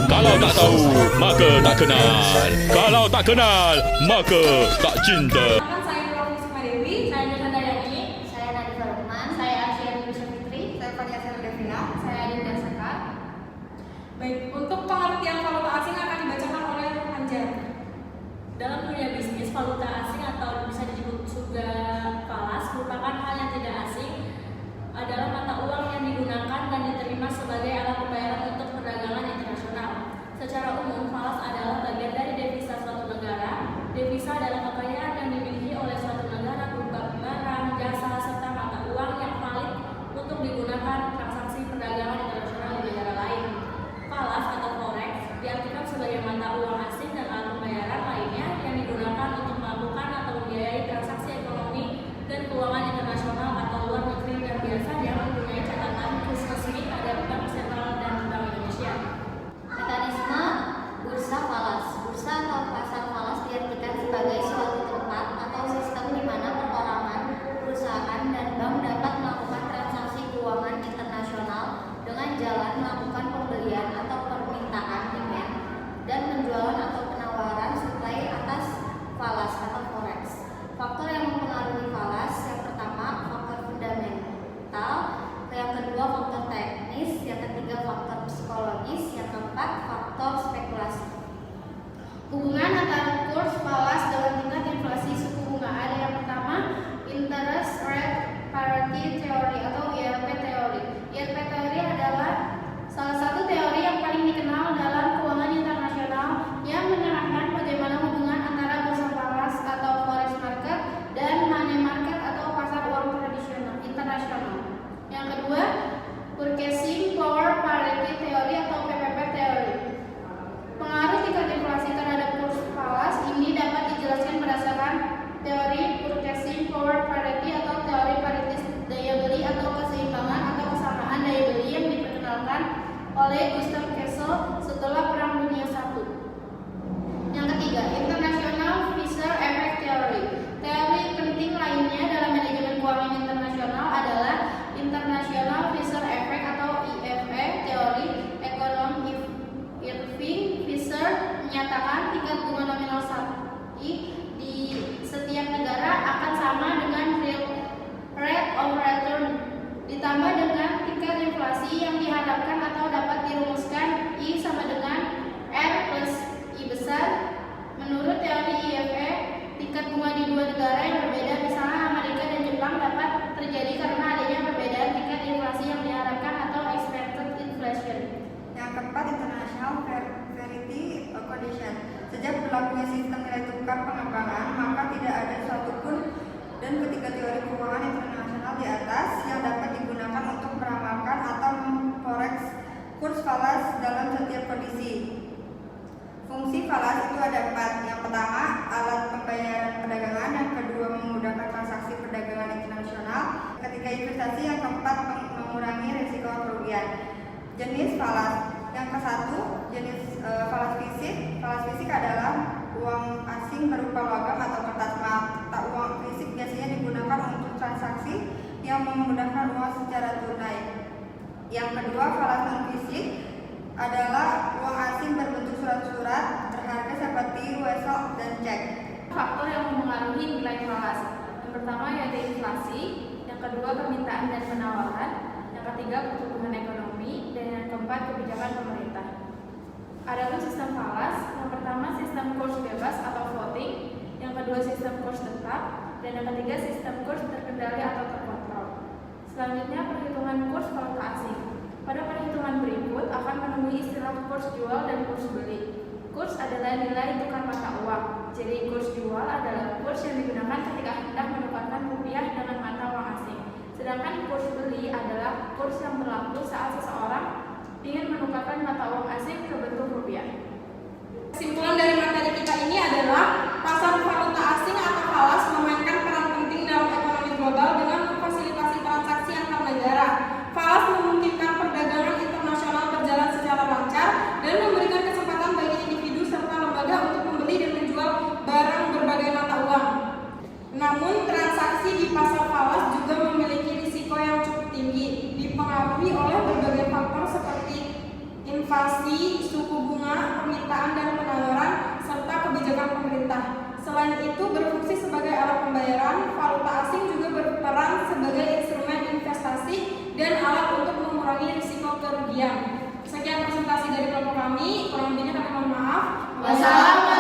Kalau tak tahu, maka tak kenal. Kalau tak kenal, maka tak cinta. Saya Nurul Dewi, saya Nurul Dayani, Saya Nadifah Lukman. Saya Asia Indonesia Fitri. Saya Fania Devina. saya Adinda Saka. Baik, untuk pengertian valuta asing akan dibacakan oleh Anjar. Dalam dunia bisnis, valuta asing atau bisa disebut juga falas merupakan hal yang tidak asing, adalah mata uang yang digunakan dan diterima sebagai alat pembayaran untuk perdagangan internasional. Secara umum, falas adalah bagian dari devisa suatu negara. Devisa adalah kekayaan yang dimiliki oleh suatu negara berupa barang, jasa, serta mata uang yang valid untuk digunakan transaksi perdagangan internasional di negara lain. Falas atau forex diartikan sebagai mata uang asing dan alat pembayaran lainnya yang digunakan untuk melakukan atau membiayai transaksi ekonomi dan keuangan internasional atau luar negeri dan biasanya mempunyai catatan khusus resmi pada Bank Sentral dan Bank Indonesia. Mekanisme bursa falas. Bursa atau pasar falas diartikan sebagai suatu tempat atau sistem di mana perorangan, perusahaan, dan bank dapat melakukan transaksi keuangan internasional dengan jalan melakukan pembelian atau permintaan demand dan penjualan atau penawaran supply atas falas atau forex. Faktor yang mempengaruhi falas, yang pertama faktor fundamental, yang kedua faktor teknis, yang ketiga faktor psikologis, yang keempat faktor spekulasi. Hubungan antara kurs falas dengan tingkat inflasi suku bunga ada yang pertama interest rate parity theory atau IRP teori. IRP teori adalah salah satu teori yang paling dikenal dalam keuangan internasional yang menerangkan bagaimana hubungan antara bursa falas atau forex market dan money market atau pasar uang tradisional internasional. Yang kedua, purchasing power parity theory atau PPP teori. Pengaruh tingkat inflasi terhadap kurs falas ini dapat dijelaskan berdasarkan teori purchasing power parity atau teori paritas daya beli atau keseimbangan atau kesamaan daya beli yang diperkenalkan oleh Gustav Kessel setelah Perang Dunia I. Yang ketiga, International Fisher Effect Theory. Teori penting lainnya dalam manajemen keuangan internasional adalah International Fisher Effect atau IFE teori. Ekonom Irving Fisher menyatakan tingkat bunga nominal SAI di setiap negara akan sama dengan real rate of return ditambah dengan tingkat inflasi yang diharapkan atau dapat dirumuskan I sama dengan R plus I besar. Menurut teori IFE, tingkat bunga di dua negara yang berbeda, misalnya Amerika dan Jepang, dapat terjadi karena adanya perbedaan tingkat inflasi yang diharapkan atau expected inflation. Yang keempat, International Parity Condition. Sejak berlakunya sistem nilai tukar pengembangan, maka tidak ada satupun dan ketiga teori keuangan internasional di atas yang dapat digunakan untuk meramalkan atau memforex kurs falas dalam setiap kondisi. Fungsi falas itu ada 4. Yang pertama, alat pembayaran perdagangan. Yang kedua, memudahkan transaksi perdagangan internasional. Ketiga, investasi. Yang keempat, mengurangi risiko kerugian. Jenis falas. Yang ke-1, jenis falas fisik. Falas fisik adalah uang asing berupa logam atau kertas mata uang fisik biasanya digunakan untuk transaksi yang memudahkan uang secara tunai. Yang kedua, falas non fisik adalah uang asing berbentuk surat-surat berharga seperti wesel dan cek. Faktor yang mempengaruhi nilai falas. Yang pertama yaitu inflasi, yang kedua permintaan dan penawaran, yang ketiga pertumbuhan ekonomi, dan yang keempat kebijakan pemerintah. Adapun sistem falas, yang pertama sistem kurs bebas atau floating, yang kedua sistem kurs tetap, dan yang ketiga sistem kurs terkendali atau terkontrol. Selanjutnya perhitungan kurs valuta asing. Pada perhitungan berikut akan menemui istilah kurs jual dan kurs beli. Kurs adalah nilai tukar mata uang. Jadi kurs jual adalah kurs yang digunakan ketika hendak menukarkan rupiah dengan mata uang asing. Sedangkan kurs beli adalah kurs yang berlaku saat seseorang ingin menukarkan mata uang asing ke bentuk rupiah. Kesimpulan dari materi kita ini adalah pasar valuta asing atau falas memainkan peran penting dalam ekonomi global dengan memfasilitasi transaksi antar negara. Falas memungkinkan perdagangan internasional berjalan secara lancar dan memberikan kesempatan bagi individu serta lembaga untuk membeli dan menjual barang berbagai mata uang. Namun transaksi di pasar falas juga memiliki risiko yang cukup tinggi, dipengaruhi oleh berbagai faktor seperti inflasi, Selain itu berfungsi sebagai alat pembayaran, valuta asing juga berperan sebagai instrumen investasi dan alat untuk mengurangi risiko kerugian. Sekian presentasi dari kelompok kami, kurang lebihnya kami mohon maaf. Wassalamualaikum